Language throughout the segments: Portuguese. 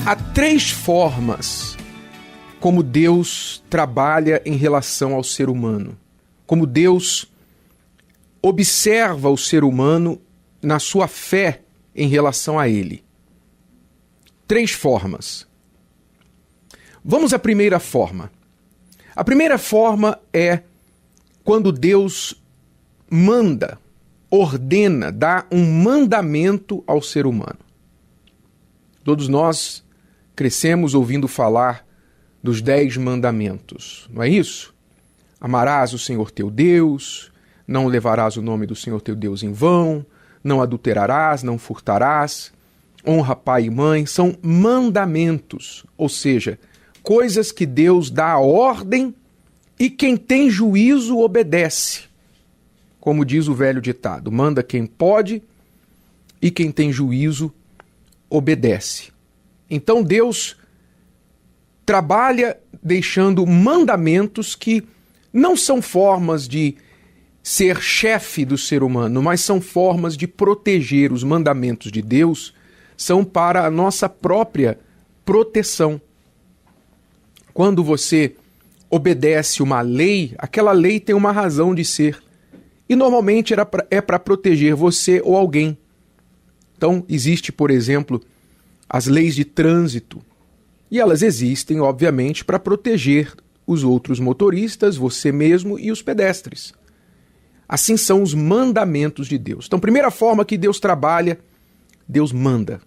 Há três formas como Deus trabalha em relação ao ser humano, como Deus observa o ser humano na sua fé em relação a ele. Três formas. Vamos à primeira forma. A primeira forma é quando Deus manda, ordena, dá um mandamento ao ser humano. Todos nós crescemos ouvindo falar dos 10 mandamentos, não é isso? Amarás o Senhor teu Deus, não levarás o nome do Senhor teu Deus em vão, não adulterarás, não furtarás, honra pai e mãe, são mandamentos, ou seja, coisas que Deus dá a ordem e quem tem juízo obedece. Como diz o velho ditado, manda quem pode e quem tem juízo obedece. Então Deus trabalha deixando mandamentos que não são formas de ser chefe do ser humano, mas são formas de proteger. Os mandamentos de Deus são para a nossa própria proteção. Quando você obedece uma lei, aquela lei tem uma razão de ser. E normalmente é para proteger você ou alguém. Então, existe, por exemplo, as leis de trânsito. E elas existem, obviamente, para proteger os outros motoristas, você mesmo e os pedestres. Assim são os mandamentos de Deus. Então, primeira forma que Deus trabalha, Deus manda.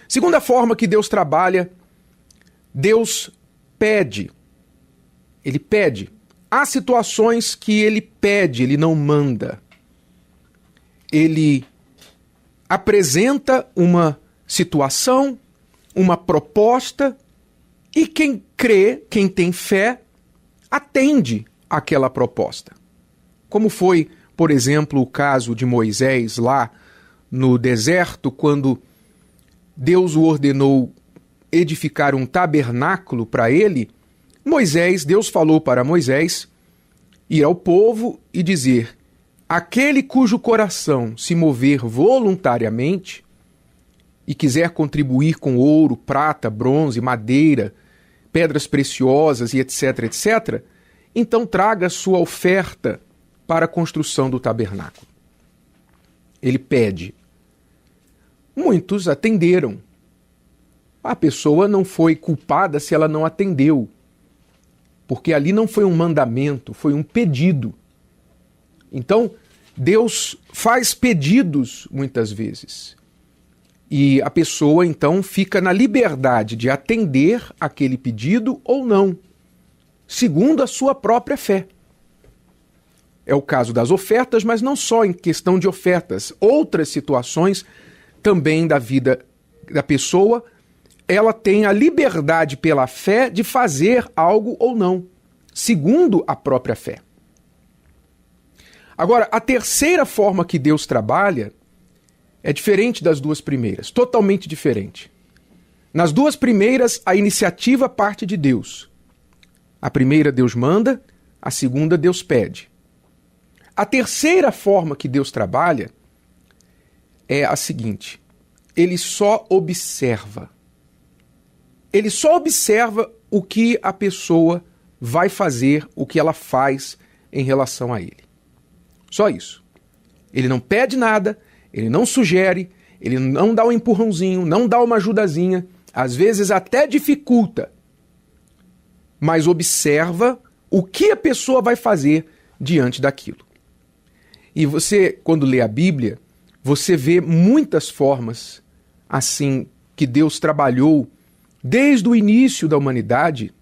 Segunda forma que Deus trabalha, Deus pede. Ele pede. Há situações que ele pede, ele não manda. Ele apresenta uma situação, uma proposta, e quem crê, quem tem fé, atende àquela proposta. Como foi, por exemplo, o caso de Moisés lá no deserto, quando Deus o ordenou edificar um tabernáculo para ele, Deus falou para Moisés ir ao povo e dizer: aquele cujo coração se mover voluntariamente e quiser contribuir com ouro, prata, bronze, madeira, pedras preciosas e etc, etc, então traga sua oferta para a construção do tabernáculo. Ele pede. Muitos atenderam. A pessoa não foi culpada se ela não atendeu, porque ali não foi um mandamento, foi um pedido. Então, Deus faz pedidos muitas vezes. E a pessoa, então, fica na liberdade de atender aquele pedido ou não, segundo a sua própria fé. É o caso das ofertas, mas não só em questão de ofertas. Outras situações também da vida da pessoa, ela tem a liberdade pela fé de fazer algo ou não, segundo a própria fé. Agora, a terceira forma que Deus trabalha é diferente das duas primeiras, totalmente diferente. Nas duas primeiras, a iniciativa parte de Deus. A primeira Deus manda, a segunda Deus pede. A terceira forma que Deus trabalha é a seguinte: ele só observa. Ele só observa o que a pessoa vai fazer, o que ela faz em relação a ele. Só isso. Ele não pede nada, ele não sugere, ele não dá um empurrãozinho, não dá uma ajudazinha, às vezes até dificulta, mas observa o que a pessoa vai fazer diante daquilo. E você, quando lê a Bíblia, você vê muitas formas assim que Deus trabalhou desde o início da humanidade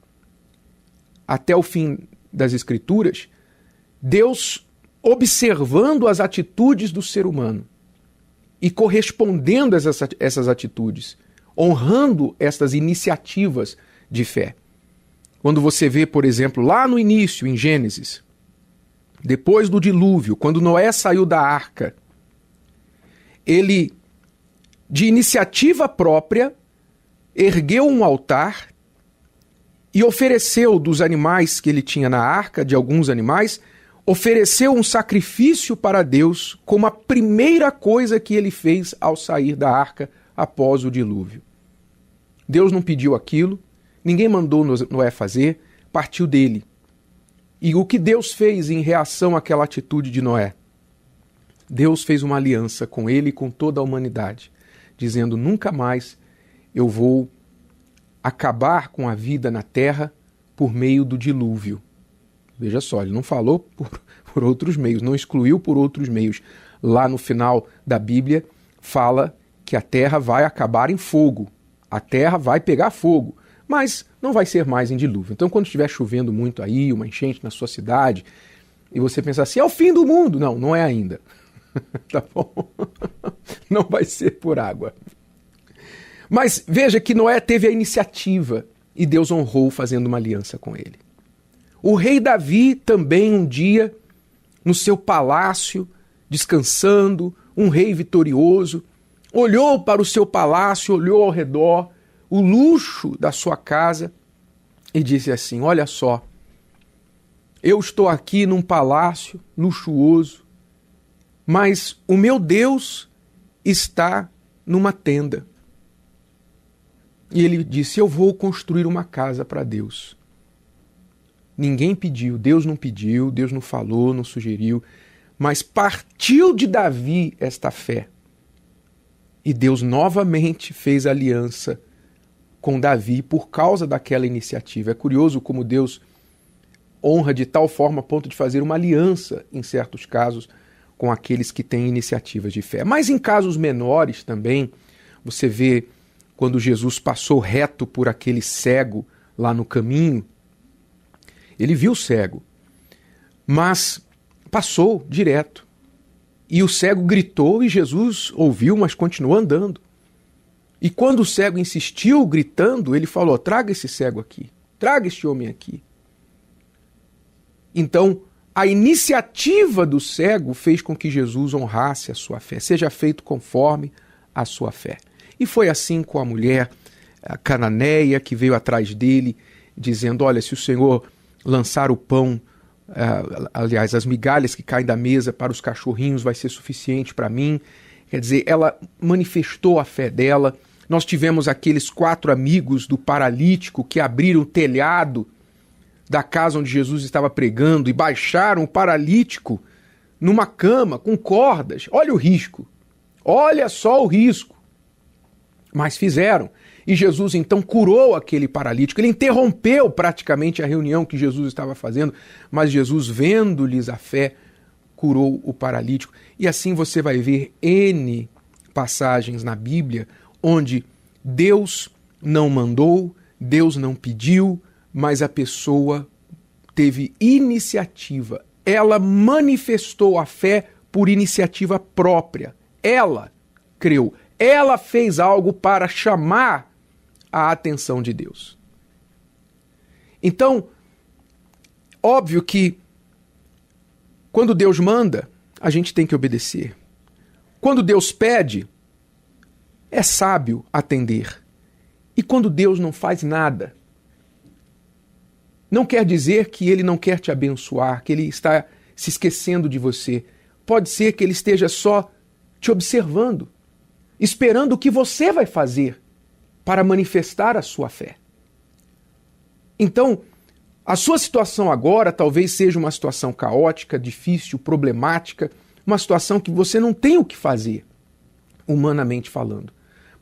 até o fim das Escrituras, Deus observando as atitudes do ser humano e correspondendo a essas atitudes, honrando essas iniciativas de fé. Quando você vê, por exemplo, lá no início, em Gênesis, depois do dilúvio, quando Noé saiu da arca, ele, de iniciativa própria, ergueu um altar e ofereceu dos animais que ele tinha na arca, de alguns animais, ofereceu um sacrifício para Deus como a primeira coisa que ele fez ao sair da arca após o dilúvio. Deus não pediu aquilo, ninguém mandou Noé fazer, partiu dele. E o que Deus fez em reação àquela atitude de Noé? Deus fez uma aliança com ele e com toda a humanidade, dizendo: nunca mais eu vou acabar com a vida na terra por meio do dilúvio. Veja só, ele não falou por outros meios, não excluiu por outros meios. Lá no final da Bíblia fala que a terra vai acabar em fogo, a terra vai pegar fogo, mas não vai ser mais em dilúvio. Então, quando estiver chovendo muito aí, uma enchente na sua cidade, e você pensar assim, é o fim do mundo. Não, não é ainda. Tá bom? Não vai ser por água. Mas veja que Noé teve a iniciativa e Deus honrou fazendo uma aliança com ele. O rei Davi também um dia, no seu palácio, descansando, um rei vitorioso, olhou para o seu palácio, olhou ao redor, o luxo da sua casa e disse assim: olha só, eu estou aqui num palácio luxuoso, mas o meu Deus está numa tenda. E ele disse: eu vou construir uma casa para Deus. Ninguém pediu, Deus não falou, não sugeriu, mas partiu de Davi esta fé. E Deus novamente fez aliança com Davi por causa daquela iniciativa. É curioso como Deus honra de tal forma a ponto de fazer uma aliança, em certos casos, com aqueles que têm iniciativas de fé. Mas em casos menores também, você vê quando Jesus passou reto por aquele cego lá no caminho, ele viu o cego, mas passou direto. E o cego gritou e Jesus ouviu, mas continuou andando. E quando o cego insistiu gritando, ele falou: traga esse cego aqui, traga este homem aqui. Então, a iniciativa do cego fez com que Jesus honrasse a sua fé. Seja feito conforme a sua fé. E foi assim com a mulher a cananeia que veio atrás dele, dizendo: olha, se o Senhor lançar o pão, aliás, as migalhas que caem da mesa para os cachorrinhos vai ser suficiente para mim. Quer dizer, ela manifestou a fé dela. Nós tivemos aqueles 4 amigos do paralítico que abriram o telhado da casa onde Jesus estava pregando e baixaram o paralítico numa cama com cordas. Olha o risco. Olha só o risco. Mas fizeram. E Jesus então curou aquele paralítico. Ele interrompeu praticamente a reunião que Jesus estava fazendo, mas Jesus, vendo-lhes a fé, curou o paralítico. E assim você vai ver N passagens na Bíblia onde Deus não mandou, Deus não pediu, mas a pessoa teve iniciativa. Ela manifestou a fé por iniciativa própria. Ela creu. Ela fez algo para chamar a atenção de Deus. Então, óbvio que quando Deus manda, a gente tem que obedecer. Quando Deus pede, é sábio atender. E quando Deus não faz nada, não quer dizer que Ele não quer te abençoar, que Ele está se esquecendo de você. Pode ser que Ele esteja só te observando, esperando o que você vai fazer para manifestar a sua fé. Então, a sua situação agora talvez seja uma situação caótica, difícil, problemática, uma situação que você não tem o que fazer, humanamente falando.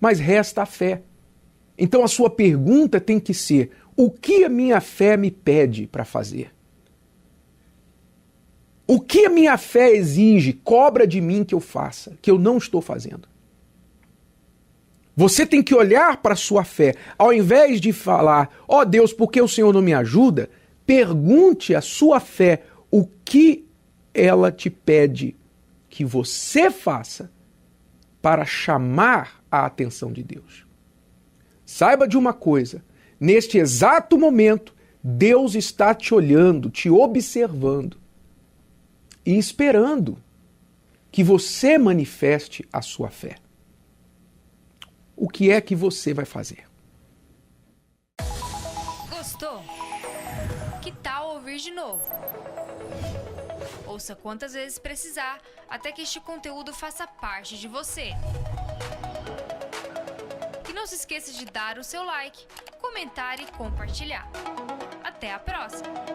Mas resta a fé. Então a sua pergunta tem que ser: o que a minha fé me pede para fazer? O que a minha fé exige, cobra de mim que eu faça, que eu não estou fazendo? Você tem que olhar para a sua fé. Ao invés de falar: ó Deus, por que o Senhor não me ajuda? Pergunte à sua fé o que ela te pede que você faça para chamar a atenção de Deus. Saiba de uma coisa: neste exato momento, Deus está te olhando, te observando e esperando que você manifeste a sua fé. O que é que você vai fazer? Gostou? Que tal ouvir de novo? Ouça quantas vezes precisar, até que este conteúdo faça parte de você. Que não não se esqueça de dar o seu like, comentar e compartilhar. Até a próxima!